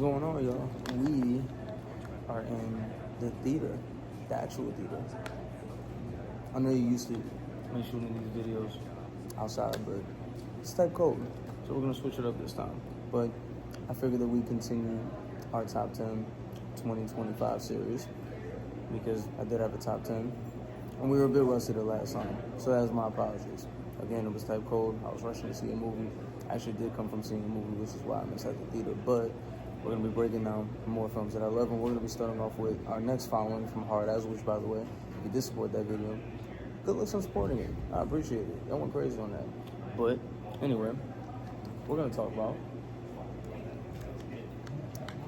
going on, y'all? We are in the theater, the actual theater. I know you used to me shooting these videos outside, but it's type cold, so we're gonna switch it up this time. But I figured that we continue our top 10 2025 series because I did have a top 10, and we were a bit rusty the last time, so that's my apologies. Again, it was type cold. I was rushing to see a movie. I actually did come from seeing a movie, which is why I'm inside the theater. But we're going to be breaking down more films that I love, and we're going to be starting off with our next following from Hard As, which, by the way, if you did support that video, good looks on supporting it. I appreciate it. I went crazy on that. But anyway, we're going to talk about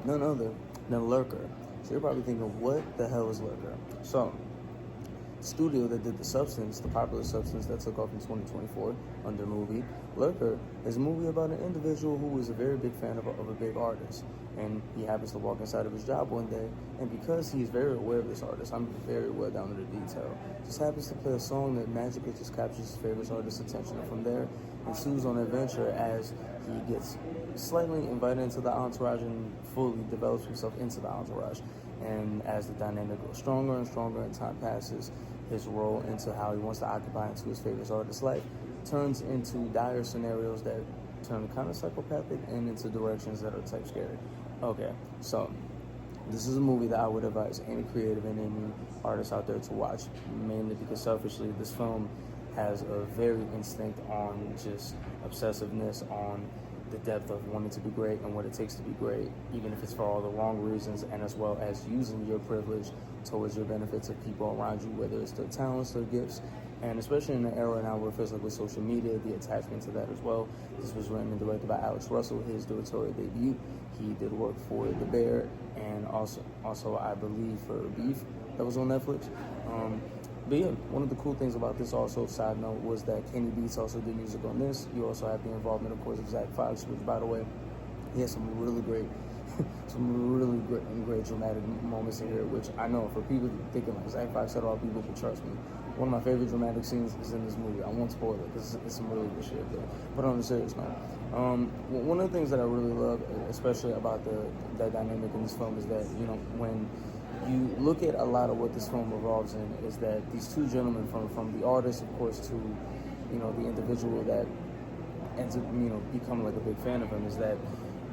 none other than Lurker. So you're probably thinking, what the hell is Lurker? So, studio that did The Substance, the popular Substance that took off in 2024 under movie, Lurker is a movie about an individual who is a very big fan of a big artist. And he happens to walk inside of his job one day, and because he's very aware of this artist, I'm very well down to the detail, just happens to play a song that magically just captures his favorite artist's attention. And from there, ensues on an adventure as he gets slightly invited into the entourage and fully develops himself into the entourage. And as the dynamic grows stronger and stronger and time passes, his role into how he wants to occupy into his favorite artist's life turns into dire scenarios that turn kind of psychopathic and into directions that are type scary. Okay, so this is a movie that I would advise any creative and any artist out there to watch, mainly because selfishly this film has a very instinct on just obsessiveness, on the depth of wanting to be great and what it takes to be great, even if it's for all the wrong reasons, and as well as using your privilege towards your benefits of people around you, whether it's their talents, their gifts, and especially in an era now where it feels like with social media, the attachment to that as well. This was written and directed by Alex Russell, his directorial debut. He did work for The Bear and also I believe for Beef that was on Netflix. But yeah, one of the cool things about this also, side note, was that Kenny Beats also did music on this. You also have the involvement, of course, of Zach Fox, which, by the way, he has some really great dramatic moments in here, which I know for people thinking like Zach Fox said all people, but trust me, one of my favorite dramatic scenes is in this movie. I won't spoil it because it's some really good shit there. But on a serious note, one of the things that I really love, especially about that dynamic in this film, is that, you know, when you look at a lot of what this film revolves in, is that these two gentlemen, from the artist, of course, to, you know, the individual that ends up, you know, becoming like a big fan of him, is that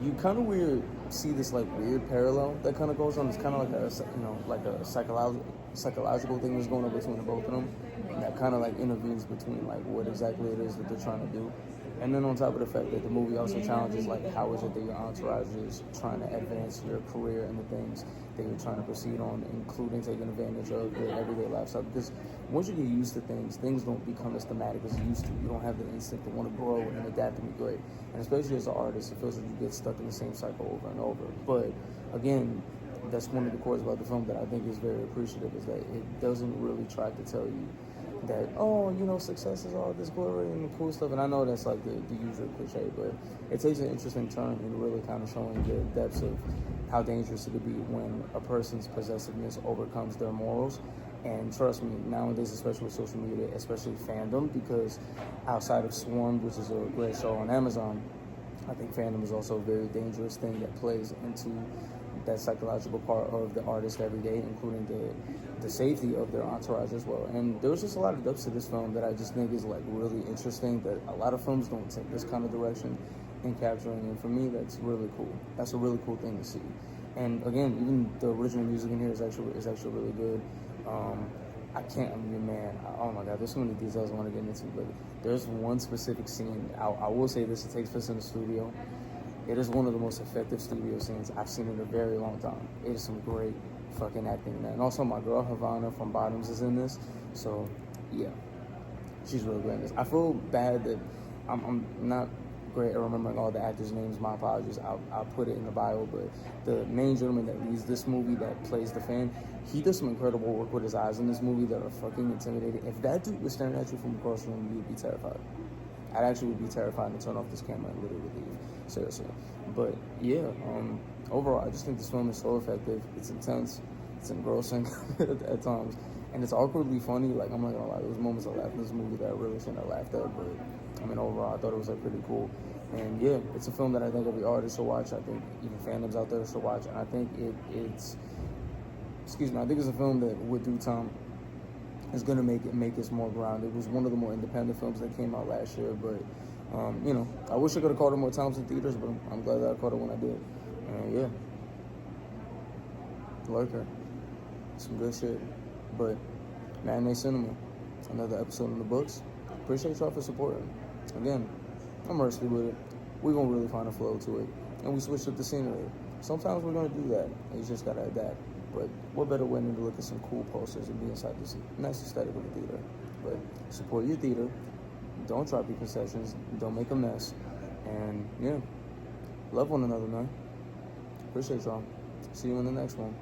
you kind of see this like weird parallel that kind of goes on. It's kind of like a, you know, like a psychological thing that's going on between the both of them, and that kind of like intervenes between like what exactly it is that they're trying to do. And then on top of the fact that the movie also challenges like how is it that your entourage is trying to advance your career and the things that you're trying to proceed on, including taking advantage of your everyday lifestyle. Because once you get used to things don't become as thematic as you used to. You don't have the instinct to want to grow and adapt and be great. And especially as an artist, it feels like you get stuck in the same cycle over and over. But again, that's one of the cores about the film that I think is very appreciative, is that it doesn't really try to tell you that, oh, you know, success is all this glory and cool stuff. And I know that's like the usual cliche, but it takes an interesting turn in really kind of showing the depths of how dangerous it could be when a person's possessiveness overcomes their morals. And trust me, nowadays, especially with social media, especially fandom, because outside of Swarmed, which is a great show on Amazon, I think fandom is also a very dangerous thing that plays into that psychological part of the artist every day, including the safety of their entourage as well. And there was just a lot of depths to this film that I just think is like really interesting, that a lot of films don't take this kind of direction in capturing, and for me that's really cool. That's a really cool thing to see. And again, even the original music in here is actually really good. Oh my god, there's so many details I want to get into, but there's one specific scene, I will say this, it takes place in the studio. It is one of the most effective studio scenes I've seen in a very long time. It is some great fucking acting in that. And also my girl Havana from Bottoms is in this. So yeah, she's really great in this. I feel bad that I'm not great at remembering all the actors' names. My apologies. I'll put it in the bio. But the main gentleman that leads this movie, that plays the fan, he does some incredible work with his eyes in this movie that are fucking intimidating. If that dude was staring at you from across the room, you would be terrified. I actually would be terrified to turn off this camera and literally leave. Seriously. But yeah, overall, I just think this film is so effective. It's intense. It's engrossing at times. And it's awkwardly funny. Like, I'm not gonna lie, there was moments I laughed in this movie that I really shouldn't have laughed at. But I mean, overall, I thought it was like pretty cool. And yeah, it's a film that I think every artist should watch. I think even fandoms out there should watch. And I think it's I think it's a film that with due time is going to make us more grounded. It was one of the more independent films that came out last year, but you know, I wish I could have caught it more times in theaters, but I'm glad that I caught it when I did. And yeah, Lurker, some good shit. But Matinee Cinema, another episode in the books. Appreciate y'all for supporting. Again, I'm mercifully with it. We're gonna really find a flow to it, and we switched up the scenery. Sometimes we're gonna do that, and you just gotta adapt. But what better way than to look at some cool posters and be inside this nice aesthetic of the theater? But support your theater. Don't drop your concessions. Don't make a mess. And yeah, love one another, man. Appreciate y'all. See you in the next one.